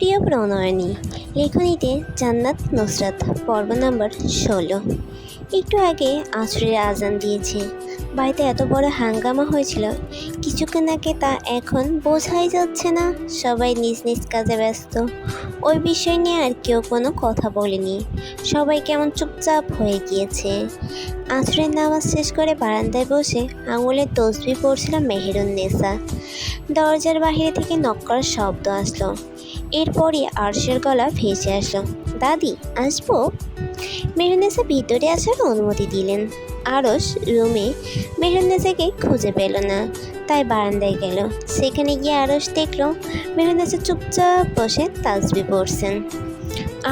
প্রিয় প্রণয়নী, লেখনীতে জান্নাত নুসরাত, পর্ব নম্বর 16। একটু আগে আসরের আজান দিয়েছে। বাড়িতে এত বড় হাঙ্গামা হয়েছিল কিছুক্ষণ আগে, তা এখন বোঝাই যাচ্ছে না। সবাই নিজ নিজ কাজে ব্যস্ত। ওই বিষয় নিয়ে আর কেউ কোনো কথা বলেনি। সবাই কেমন চুপচাপ হয়ে গিয়েছে। আসরের নামাজ শেষ করে বারান্দায় বসে আঙুলের তসবিহ পড়ছিল মেহেরুন্নেসা। দরজার বাহিরে থেকে নক করার শব্দ আসলো। এরপরই আরশের গলা ভেসে আসলো, দাদি আসবো? মেহেরুন্নেসা ভিতরে আসার অনুমতি দিলেন। আরশ রুমে মেহেরুন্নেসাকে খুঁজে পেল না, তাই বারান্দায় গেল। সেখানে গিয়ে আরশ দেখল মেহেরুন্নেসা চুপচাপ বসে তাসবিহ পড়ছেন।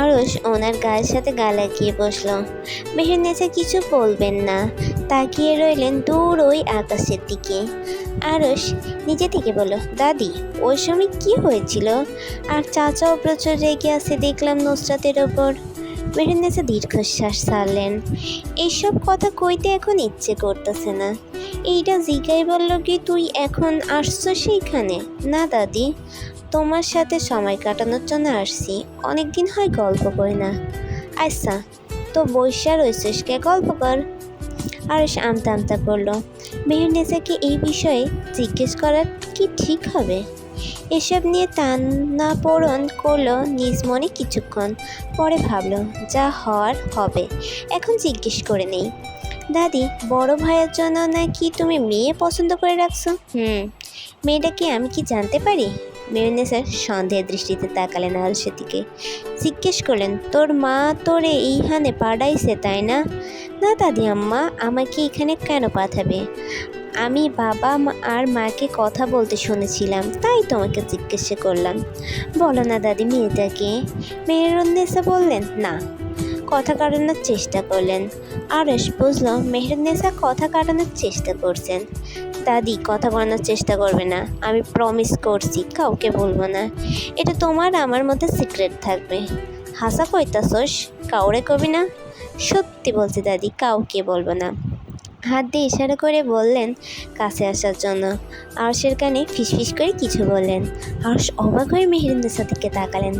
আরশ ওনার গায়ের সাথে গা লাগিয়ে বসল। মেহেরুন্নেসা কিছু বলবেন না, তাকিয়ে রইলেন দূর ওই আকাশের দিকে। আরশ নিজে থেকে বলল, দাদি ওই সময় কি হয়েছিল? আর চাচাও প্রচুর রেগে আছে দেখলাম নুসরাতের ওপর। মেহেরুন্নেসা দীর্ঘশ্বাস ছাড়লেন। এইসব কথা কইতে এখন ইচ্ছে করতেছে না। এইটা জিগাই বলল কি তুই এখন আসছো সেইখানে? না দাদি, তোমার সাথে সময় কাটানোর জন্য আসছি, অনেক দিন হয় গল্প করি না। আচ্ছা তো বৈশা রয়েছিস কে, গল্প কর। আরশ আমতা আমতা করল। মেহেরুন্নেসাকে এই বিষয়ে জিজ্ঞেস করা কি ঠিক হবে? এসব নিয়ে টানাপোড়েন করলো নিজ মনে কিছুক্ষণ, পরে ভাবলো যা হওয়ার হবে, এখন জিজ্ঞেস করে নেই। দাদি, বড় ভাইয়ের জন্য নাকি তুমি মেয়ে পছন্দ করে রাখছো? মেয়েটা কি আমি কি জানতে পারি? মেহেরুন্নেসা সন্দেহের দৃষ্টিতে তাকালেন আরশের দিকে। জিজ্ঞেস করলেন, তোর মা তোরে এইখানে পাঠাইছে তাই না? না দাদি আম্মা, আমাকে এখানে কেন পাঠাবে? আমি বাবা আর মাকে কথা বলতে শুনেছিলাম, তাই তোমাকে জিজ্ঞাসা করলাম। বলো না দাদি মেয়েটাকে। মেহেরুন্নেসা বললেন না। কথা কাটানোর চেষ্টা করলেন। আরশ বুঝলো মেহেরুন্নেসা কথা কাটানোর চেষ্টা করছেন। দাদি কথা বলানোর চেষ্টা করবে না, আমি প্রমিস করছি কাউকে বলবো না। এটা তোমার আমার মধ্যে সিক্রেট থাকবে। হাসা কইতাছস? কাউরে কবি না? সত্যি বলছি দাদি, কাউকে বলবো না। হাত দিয়ে ইশারা করে বললেন কাছে আসার জন্য। আরশের কানে ফিসফিস করে কিছু বললেন। আরশ অবাক হয়ে মেহেরুন্নেসার দিকে তাকালেন।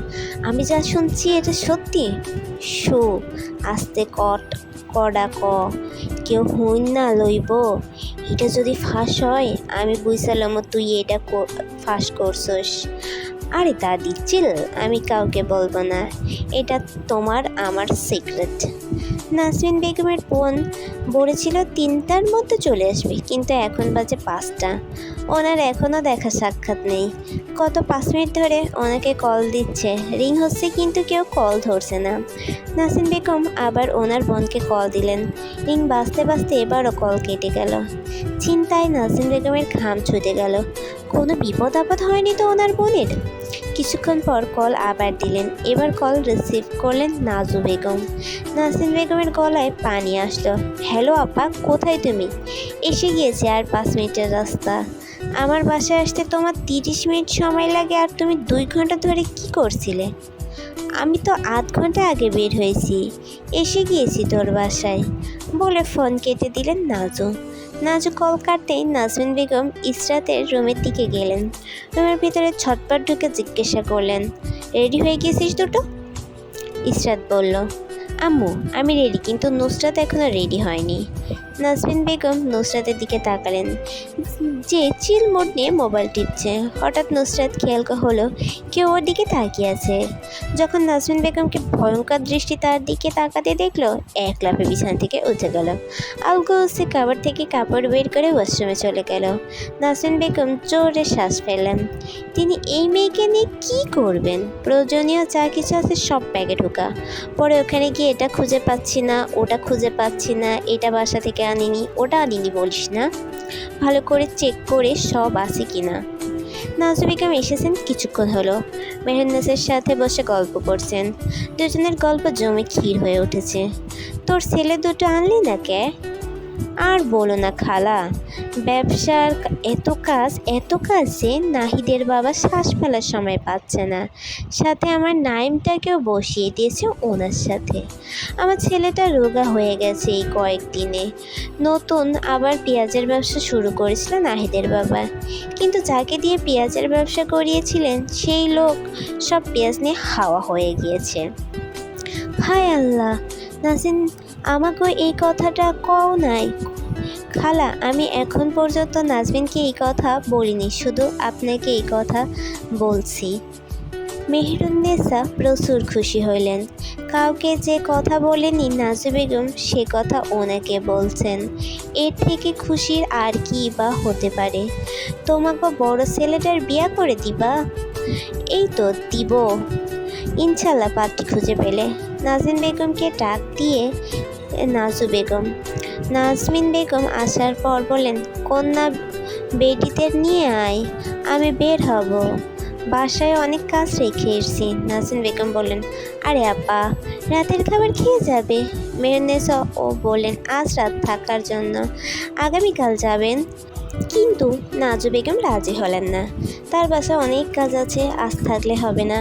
আমি যা শুনছি এটা সত্যি? শো আস্তে কডা ক, কেউ হুইন না লইব। এটা যদি ফাঁস হয় আমি বুঝলাম তুই এটা ফাঁস করছস। আরে দাদি চিল, আমি কাউকে বলবো না, এটা তোমার আমার সিক্রেট। নাসরিন বেগমের বোন বলেছিল 3টার মধ্যে চলে আসবে, কিন্তু এখন বাজে 5টা। ওনার এখনও দেখা সাক্ষাৎ নেই। গত 5 মিনিট ধরে ওনাকে কল দিচ্ছে, রিং হচ্ছে কিন্তু কেউ কল ধরছে না। নাসরিন বেগম আবার ওনার বোনকে কল দিলেন। রিং বাজতে বাজতে এবারও কল কেটে গেল। চিন্তায় নাসরিন বেগমের ঘাম ছুটে গেল। কোনো বিপদ আপদ হয়নি তো ওনার বোনের? কিছুক্ষণ পর কল আবার দিলেন। এবার কল রিসিভ করলেন নাজু বেগম। নাসরিন বেগমের গলায় পানি আসলো। হ্যালো আপা, কোথায় তুমি? এসে গিয়েছে, আর 5 মিনিটের রাস্তা। আমার বাসায় আসতে তোমার 30 মিনিট সময় লাগে, আর তুমি 2 ঘন্টা ধরে কি করছিলে? আমি তো আধ ঘন্টা আগে বের হয়েছি, এসে গিয়েছি তোর বাসায় বলে ফোন কেটে দিলেন নাজু। নাজু কল কাটতেই নাজমিন বেগম ইসরাতের রুমের দিকে গেলেন। রুমের ভিতরে ছটপট ঢুকে জিজ্ঞাসা করলেন, রেডি হয়ে গেছিস দুটো? ইসরাত বলল, আম্মু আমি রেডি, কিন্তু নুসরাত এখনও রেডি হয়নি। নাজমিন বেগম নুসরাতের দিকে তাকালেন, যে চিল মোড নিয়ে মোবাইল টিপছে। হঠাৎ নুসরাত খেয়াল হলো কেউ ওর দিকে তাকিয়ে আছে। যখন নাজমিন বেগমকে ভয়ঙ্কর দৃষ্টি তার দিকে তাকাতে দেখলো, এক লাফে বিছানা থেকে উঠে গেল। আলগোছে কাবার থেকে কাপড় বের করে ওয়াশরুমে চলে গেল। নাজমিন বেগম জোরে শ্বাস ফেললেন। তিনি এই মেয়েকে নিয়ে কী করবেন? প্রয়োজনীয় যা কিছু আছে সব ব্যাগে ঢোকা। পরে ওখানে গিয়ে এটা খুঁজে পাচ্ছি না, ওটা খুঁজে পাচ্ছি না, এটা বাসা থেকে আনিনি, ওটা আনিনি বলিস না, ভালো করে চেক করে সব আছে কিনা। নাজু বেগম এসেছেন কিছুক্ষণ হলো। মেহেরুন্নেসার সাথে বসে গল্প করছেন। দুজনের গল্প জমে ক্ষীর হয়ে উঠেছে। তোর ছেলে দুটো আনলি না কে? আর বলো না খালা, ব্যবসার এত কাজ যে নাহিদের বাবা শ্বাস ফেলার সময় পাচ্ছে না। সাথে আমার নাইমটাকেও বসিয়ে দিয়েছে ওনার সাথে। আমার ছেলেটা রোগা হয়ে গেছে এই কয়েকদিনে। নতুন আবার পেঁয়াজের ব্যবসা শুরু করেছিল নাহিদের বাবা, কিন্তু যাকে দিয়ে পেঁয়াজের ব্যবসা করিয়েছিলেন সেই লোক সব পেঁয়াজ নিয়ে হাওয়া হয়ে গিয়েছে। হায় আল্লাহ, নাসিন আমাকে এই কথাটা কও নাই। খালা, আমি এখন পর্যন্ত নাজমিনকে এই কথা বলিনি, শুধু আপনাকে এই কথা বলছি। মেহেরুন্নেসা প্রচুর খুশি হইলেন। কাউকে যে কথা বলেনি নাজু বেগম সে কথা ওনাকে বলছেন। এর থেকে খুশির আর কি বা হতে পারে? তোমাকে বড় ছেলেটার বিয়া করে দিবা? এই তো দিব ইনশাল্লাহ, পাত্রী খুঁজে পেলে। নাজমিন বেগমকে ডাক দিয়ে নাজমিন বেগম আসার পর বলেন, কন্যা বেটিদের নিয়ে আয়, আমি বের হব, বাসায় অনেক কাজ রেখে এসেছি। নাজমিন বেগম বললেন, আরে আপা, রাতের খাবার খেয়ে যাবে? মেহেরুন্নেসা ও বললেন, আজ রাত থাকার জন্য, আগামীকাল যাবেন। কিন্তু নাজু বেগম রাজি হলেন না, তার বাসায় অনেক কাজ আছে, আজ থাকলে হবে না।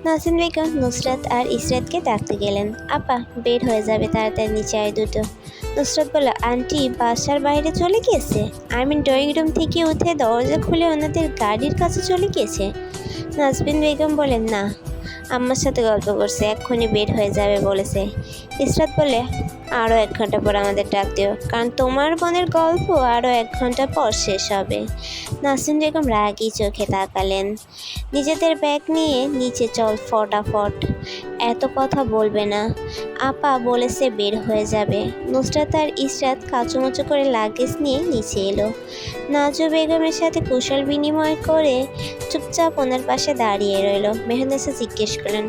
নাজমিন বেগম নুসরাত আর ইসরাতকে ডাকতে গেলেন। আপা, বের হয়ে যাবে, তাড়াতাড়ি নিচে আয় দুটো। নুসরাত বলল, আন্টি বাসার বাইরে চলে গিয়েছে, আমি ড্রয়িং রুম থেকে উঠে দরজা খুলে ওনাদের গাড়ির কাছে চলে গিয়েছে। নাজমিন বেগম বলেন, না, আম্মার সাথে গল্প করছে, এক্ষুনি বের হয়ে যাবে বলেছে। ইসরাত বলে, আরও 1 ঘন্টা পর আমাদের ডাক দিও, কারণ তোমার বোনের গল্প আরও 1 ঘন্টা পর শেষ হবে। নাসরিন বেগম রাগী চোখে তাকালেন। নিজেদের ব্যাগ নিয়ে নিচে চল ফটাফট, এত কথা বলবে না, আপা বলেছে বের হয়ে যাবে। নুসরাত আর ইসরাত কাচুমুচু করে লাগেজ নিয়ে নিচে এলো। নাজু বেগমের সাথে কুশল বিনিময় করে চুপচাপ ওনার পাশে দাঁড়িয়ে রইল। মেহেরুন্নেসা জিজ্ঞেস করলেন,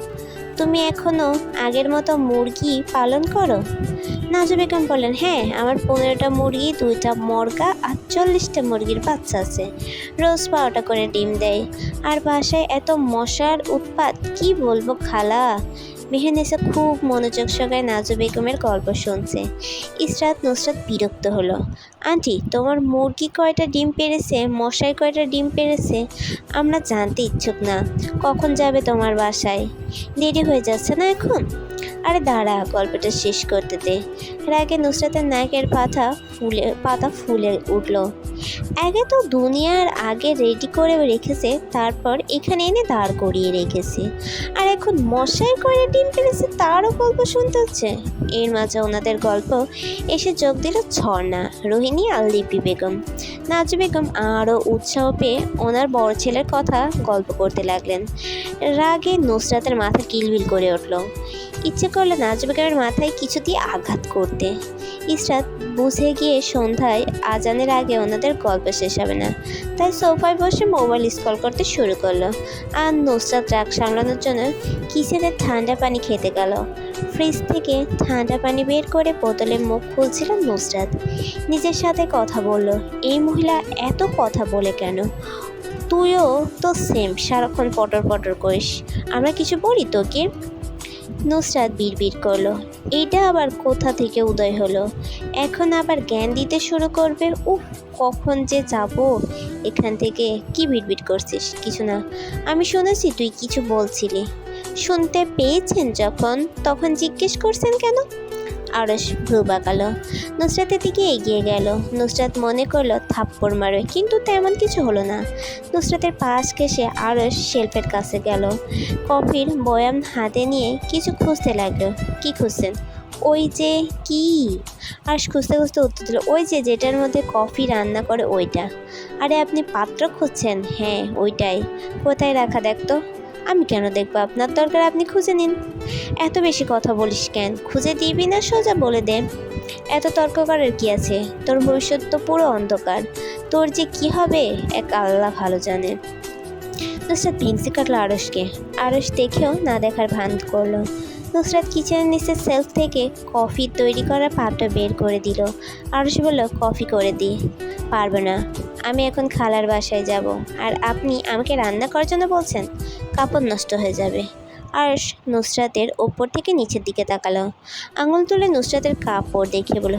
তুমি এখনও আগের মতো মুরগি পালন করো? নাজু বেগম বললেন, হ্যাঁ, আমার 15টা মুরগি, 2টা মর্গা আর 40টা মুরগির বাচ্চা আছে। রোজ 12টা করে ডিম দেয়। আর বাসায় এত মশার উৎপাত, কি বলবো খালা। মেহেরুন্নেসা খুব মনোযোগ সহকারে নাজু বেগমের গল্প শুনছে। ইসরাত নুসরাত বিরক্ত হলো। আন্টি, তোমার মুরগি কয়টা ডিম পেড়েছে, মশায় কয়টা ডিম পেড়েছে আমরা জানতে ইচ্ছুক না। কখন যাবে তোমার বাসায়? দেরি হয়ে যাচ্ছে না এখন? আরে দাঁড়া, গল্পটা শেষ করতে দে। রাগে নুসরাতের নাকের পাতা ফুলে উঠল। আগে তো দুনিয়ার আগে রেডি করে রেখেছে, তারপর এখানে এনে দাঁড় করিয়ে রেখেছে, আর এখন মশাই করে ডিম পেড়েছে তারও গল্প শুনতে হচ্ছে। এর মাঝে ওনাদের গল্প এসে যোগ দিল ঝর্ণা, রোহিণী আর লিপি বেগম। নাজু বেগম আরও উৎসাহ পেয়ে ওনার বড় ছেলের কথা গল্প করতে লাগলেন। রাগে নুসরাতের মাথা কিলবিল করে উঠল। ইচ্ছে করলো নাজু বেগমের মাথায় কিছু দিয়ে আঘাত করতে। ইসরাত বুঝে গিয়ে সন্ধ্যায় আজানের আগে ওনাদের গল্প শেষ হবে না, তাই সোফায় বসে মোবাইল স্ক্রল করতে শুরু করলো। আর নুসরাত রাগ সামলানোর জন্য কিচেনে ঠান্ডা পানি খেতে গেল। ফ্রিজ থেকে ঠান্ডা পানি বের করে বোতলে মুখ খুলছিল নুসরাত। নিজের সাথে কথা বলল, এই মহিলা এত কথা বলে কেন? তুইও তো সেম, সারাক্ষণ পটর পটর করিস, আমরা কিছু বলি তোকে? নুসরাত বিড়বিড় করলো, এইটা আবার কোথা থেকে উদয় হলো? এখন আবার জ্ঞান দিতে শুরু করবে? উফ, কখন যে যাব এখান থেকে। কি বিড়বিড় করছিস? কিছু না, আমি শুনেছি তুই কিছু বলছিলি। শুনতে পেয়েছেন যখন, তখন জিজ্ঞেস করছেন কেন? আরশ ভ্রু বাঁকালো। নুসরাতের দিকে এগিয়ে গেল। নুসরাত মনে করলো থাপ্পড় মারবে, কিন্তু তেমন কিছু হলো না। নুসরাতের পাশ ঘেঁষে আরশ শেলফের কাছে গেল। কফির বয়াম হাতে নিয়ে কিছু খুঁজতে লাগলো। কি খুঁজছেন? ওই যে কি? আরশ খুঁজতে খুঁজতে উত্তর দিল, ওই যে যেটার মধ্যে কফি রান্না করে ওইটা। আরে আপনি পাত্র খুঁজছেন? হ্যাঁ ওইটাই। কোথায় রাখা দেখতো? আমি কেন দেখবো? আপনার দরকার আপনি খুঁজে নিন। এত বেশি কথা বলিস কেন? খুঁজে দিবি না সোজা বলে দে। এত তর্ক করার কি আছে? তোর ভবিষ্যৎ তো পুরো অন্ধকার, তোর যে কি হবে এক আল্লাহ ভালো জানে। নুসরাত ভেংসি কাটলো আরশকে। আরশ দেখেও না দেখার ভান করলো। নুসরাত কিচেনের নিচের সেলফ থেকে কফি তৈরি করা পাত্র বের করে দিল। আরশ বলল, কফি করে দিই। পারবো না, আমি এখন খালার বাসায় যাব, আর আপনি আমাকে রান্না করার জন্য বলছেন? কাপড় নষ্ট হয়ে যাবে। আরশ নুসরাতের ওপর থেকে নিচের দিকে তাকালো। আঙুল তুলে নুসরাতের কাপড় দেখে বলল,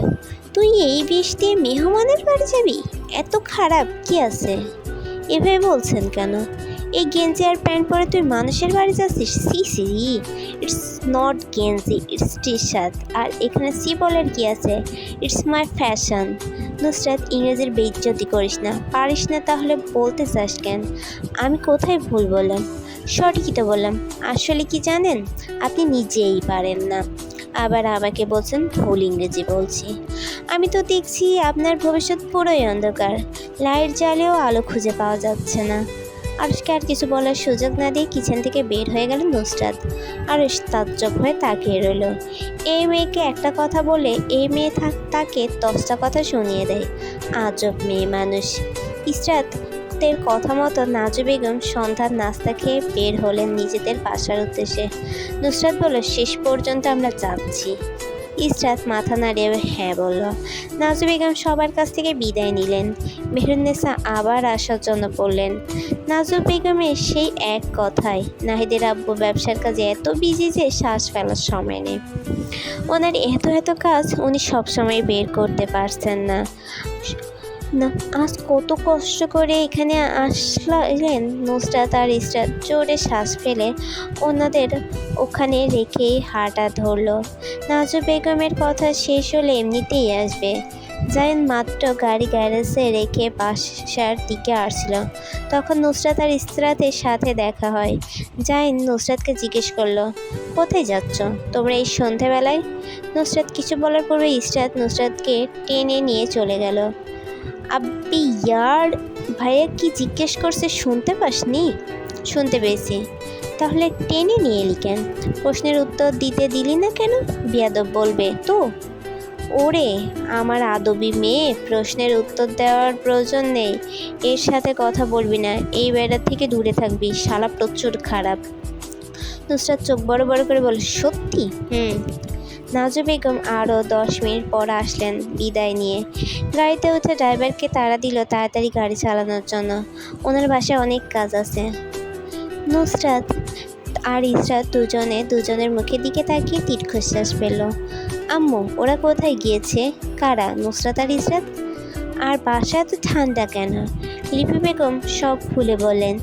তুই এই বেশ দিয়ে মেহমানের বাড়ি যাবি? এত খারাপ কি আছে? এভাবে বলছেন কেন? এই গেঞ্জি আর প্যান্ট পরে তুই মানুষের বাড়ি যাচ্ছিস? সি সি, ইটস নট গেঞ্জি, ইটস টি শার্ট। আর এখানে সি বলার কি আছে? It's my fashion. নুসরাত, ইংরেজির বেইজ্জতি করিস না, পারিস না তাহলে বলতে চাস কেন? আমি কোথায় ভুল বললাম? সঠিকই তো বললাম। আসলে কি জানেন, আপনি নিজেই পারেন না, আবার আমাকে বলছেন ভুল ইংরেজি বলছি। আমি তো দেখছি আপনার ভবিষ্যৎ পুরোই অন্ধকার, লাইট জ্বালেও আলো খুঁজে পাওয়া যাচ্ছে না। আরশকে আর কিছু বলার সুযোগ না দিয়ে কিচেন থেকে বের হয়ে গেল নুসরাত। আরশ তাজ্জব হয়ে তাকিয়ে রইল। এই মেয়েকে একটা কথা বলে এই মেয়ে তাকে 10টা কথা শুনিয়ে দেয়। আজব মেয়ে মানুষ। ইসরাতের কথা মতো নাজু বেগম সন্ধ্যার নাস্তা খেয়ে বের হলেন নিজেদের বাসার উদ্দেশ্যে। নুসরাত বলল, শেষ পর্যন্ত আমরা যাচ্ছি। ইসরাত মাথা নাড়িয়ে হ্যাঁ বলল। নাজু বেগম সবার কাছ থেকে বিদায় নিলেন। মেহেরুন্নেসা আবার আসার জন্য বললেন। নাজু বেগমের সেই এক কথায়, নাহিদের আব্বু ব্যবসার কাজে এত বিজি যে শ্বাস ফেলার সময় নেই। ওনার এত কাজ উনি সবসময় বের করতে পারছেন না। আজ কত কষ্ট করে এখানে আসলেন। নুসরাত আর ইসরাত জোরে শ্বাস ফেলে ওনাদের ওখানে রেখেই হাঁটা ধরলো। নাজু বেগমের কথা শেষ হলে এমনিতেই আসবে। জাইন মাত্র গাড়ি গ্যারেজে রেখে বাসার দিকে আসছিল, তখন নুসরাত আর ইসরাতের সাথে দেখা হয়। জাইন নুসরাতকে জিজ্ঞেস করলো, কোথায় যাচ্ছ তোমরা এই সন্ধেবেলায়? নুসরাত কিছু বলার পূর্বে ইসরাত নুসরাতকে টেনে নিয়ে চলে গেল। আব্বি ইয়ার, ভাইয়া কি জিজ্ঞেস করছে শুনতে পাসনি? শুনতে পেয়েছি। তাহলে টেনে নিয়ে এলি কেন? প্রশ্নের উত্তর দিলি না কেন? বিয়াদব বলবে তো। ওরে আমার আদবি মেয়ে, প্রশ্নের উত্তর দেওয়ার প্রয়োজন নেই। এর সাথে কথা বলবি না, এই বেড়া থেকে দূরে থাকবি, শালা প্রচুর খারাপ। নুসরাত চোখ বড় বড় করে বলে, সত্যি? নাজু বেগম আরও 10 মিনিট পর আসলেন বিদায় নিয়ে। গাড়িতে উঠে ড্রাইভারকে তাড়া দিল তাড়াতাড়ি গাড়ি চালানোর জন্য। ওনার বাসায় অনেক কাজ আছে। নুসরাত আর ইসরাত দুজনের মুখের দিকে তাকিয়ে দীর্ঘশ্বাস ফেলল। আম্মু, ওরা কোথায় গিয়েছে? কারা? নুসরাত আর ইসরাত। আর বাসা এত ঠান্ডা কেন? লিপি বেগম সব খুলে বললেন।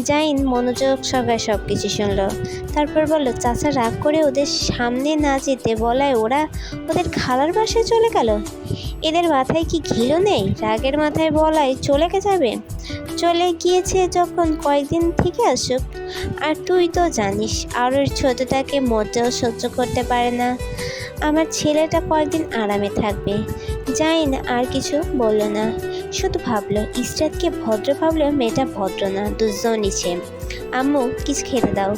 জাইন মনোযোগ সহকারে সব কিছু শুনল। তারপর বলল, চাচা রাগ করে ওদের সামনে না যেতে বলায় ওরা ওদের খালার বাসায় চলে গেল। এদের মাথায় কি ঘিলু নেই? রাগের মাথায় বলায় চলে যাবে? চলে গিয়েছে যখন কয়েকদিন থেকে আসুক। আর তুই তো জানিস আরও ছোটটাকে মোটেও সহ্য করতে পারে না। আমার ছেলেটা কয়েকদিন আরামে থাকবে। জাইন আর কিছু বলল না, শুধু ভাবলো ইসরাতকে ভদ্র ভাবলেও মেয়েটা ভদ্র না, দুজনই সেম। আম্মু, কিছু খেতে দাও।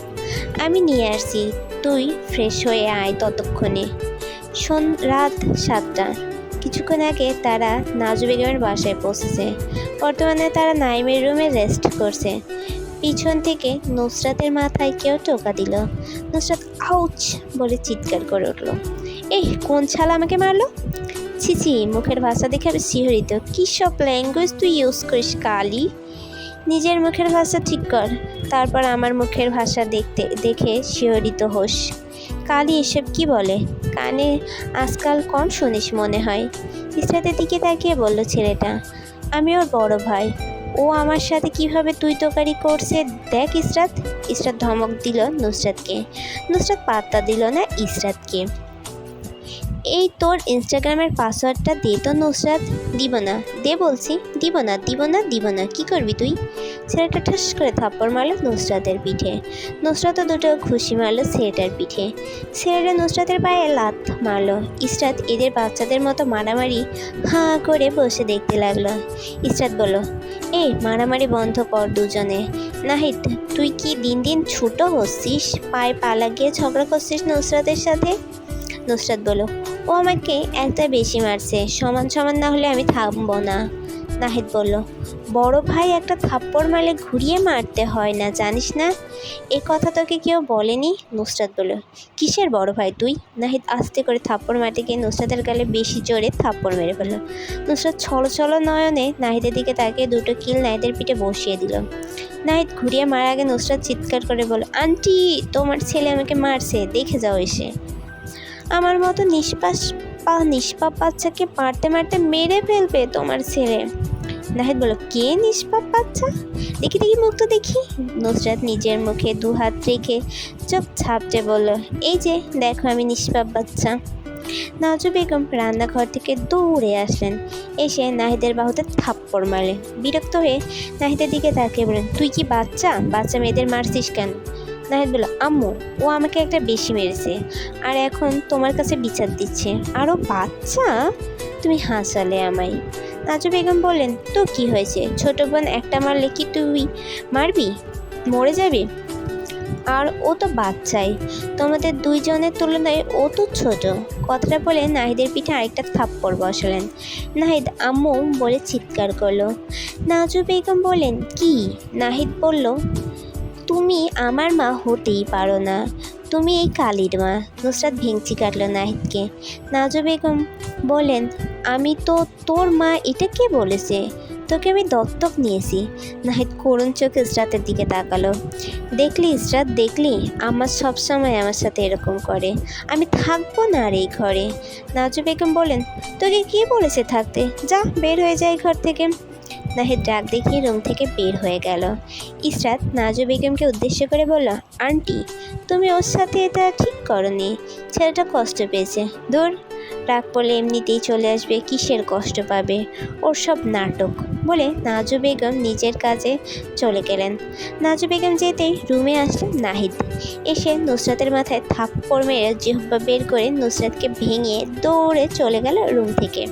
আমি নিয়ে আসছি, তুই ফ্রেশ হয়ে আয় ততক্ষণে। রাত 7টা। কিছুক্ষণ আগে তারা নাজু বেগমের বাসায় পৌঁছেছে। বর্তমানে তারা নাইমের রুমে রেস্ট করছে। পিছন থেকে নুসরাতের মাথায় কেউ টোকা দিল। নুসরাত আউচ বলে চিৎকার করে উঠল। কোন ছালা আমাকে মারলো? ছিছি, মুখের ভাষা দেখে আমি শিহরিত। কী সব ল্যাঙ্গুয়েজ তুই ইউজ করিস কালি? নিজের মুখের ভাষা ঠিক কর, তারপর আমার মুখের ভাষা দেখে শিহরিত হোস। কালি এসব কি বলে? কানে আজকাল কম শুনিস মনে হয়। ইসরাতের দিকে তাকিয়ে বলল ছেলেটা। আমি ওর বড় ভাই, ও আমার সাথে কিভাবে তুই তোকারি করছে দেখ ইসরাত। ইসরাত ধমক দিল নুসরাতকে। নুসরাত পাত্তা দিল না ইসরাতকে। এই তোর ইনস্টাগ্রামের পাসওয়ার্ডটা দে তো নুসরাত। দিব না, দে বলছি। দিব না। কি করবি তুই? ছেলেটা ঠাস করে থাপ্পড় মারল নুসরাতের পিঠে। নুসরাতও দুটো ঘুষি মারল ছেলেটার পিঠে। ছেলেটা নুসরাতের পায়ে লাথ মারল। ইসরাত এদের বাচ্চাদের মতো মারামারি হাঁ করে বসে দেখতে লাগলো। ইসরাত বলল, মারামারি বন্ধ কর দুজনে। নাহিদ, তুই কি দিন দিন ছোট হচ্ছিস? পায়ে পা লাগিয়ে ঝগড়া করছিস নুসরাতের সাথে? নুসরাত বলল, ও আমাকে একটা বেশি মারছে, সমান না হলে আমি থামবো না। নাহিদ বলল, বড় ভাই একটা থাপ্পড় মারলে ঘুরিয়ে মারতে হয় না, জানিস না? এ কথা তোকে কেউ বলেনি? নুসরাত বলল, কিসের বড় ভাই তুই? নাহিদ আস্তে করে থাপ্পড় মারতে গিয়ে নুসরাতের গালে বেশি জোরে থাপ্পড় মেরে ফেলল। নুসরাত ছলছল নয়নে নাহিদের দিকে তাকিয়ে দুটো কিল নাহিদের পিঠে বসিয়ে দিল। নাহিদ ঘুরিয়ে মারার আগে নুসরাত চিৎকার করে বলল, আন্টি, তোমার ছেলে আমাকে মারছে, দেখে যাও এসে। আমার মতো নিষ্পাপ বাচ্চাকে মারতে মারতে মেরে ফেলবে তোমার ছেলে। নাহিদ বলল, কে নিষ্পাপ বাচ্চা? দেখি দেখি মুখ তো দেখি। নুসরাত নিজের মুখে দু হাত রেখে চোখ ঝাপটে বলল, এই যে দেখো আমি নিষ্পাপ বাচ্চা। নাজু বেগম রান্নাঘর থেকে দৌড়ে আসলেন, এসে নাহিদের বাহুতে থাপ্পড় মারলেন। বিরক্ত হয়ে নাহিদের দিকে তাকিয়ে বললেন, তুই কি বাচ্চা মেয়েদের মারছিস কেন? নাহিদ বলল, আম্মু, ও আমাকে একটা বেশি মেরেছে আর এখন তোমার কাছে বিচার দিচ্ছে, আরও বাচ্চা? তুমি হাসালে আমায়। নাজু বেগম বললেন, তো কি হয়েছে? ছোট বোন একটা মারলে কি তুই মারবি? মরে যাবি? আর ও তো বাচ্চাই, তোমাদের দুইজনের তুলনায় ও তো ছোট। কথাটা বলে নাহিদের পিঠে আরেকটা থাপ্পড় বসালেন। নাহিদ আম্মু বলে চিৎকার করলো। নাজু বেগম বললেন, কি? নাহিদ বলল, তুমি আমার মা হতেই পারো না, তুমি এই কালির মা। নুসরাত ভেঙচি কাটল নাহিদকে। নাজু বেগম বললেন, আমি তো তোর মা, এটা কে বলেছে? তোকে আমি দত্তক নিয়েছি। নাহিদ করুণ চোখে ইসরাতের দিকে তাকালো। দেখলি ইসরাত, দেখলি, আমার সবসময় আমার সাথে এরকম করে। আমি থাকবো না আর এই ঘরে। নাজু বেগম বললেন, তোকে কে বলেছে থাকতে? যা, বের হয়ে যায় ঘর থেকে। নাহিদ ডাক দেখিয়ে রুম থেকে বের হয়ে গেল। ইসরাত নাজু বেগমকে উদ্দেশ্য করে বলল, আন্টি, তুমি ওর সাথে এটা ঠিক করনি, ছেলেটা কষ্ট পেয়েছে। দূর, রাগ পড়লে এমনিতেই চলে আসবে, কিসের কষ্ট পাবে? ওর সব নাটক। বলে নাজু বেগম নিজের কাজে চলে গেলেন। নাজু বেগম যেতেই রুমে আসলেন নাহিদ। এসে নুসরাতের মাথায় থাপ্পড় মেরে জিহ্বা বের করে নুসরাতকে ভেঙে দৌড়ে চলে গেল রুম থেকে।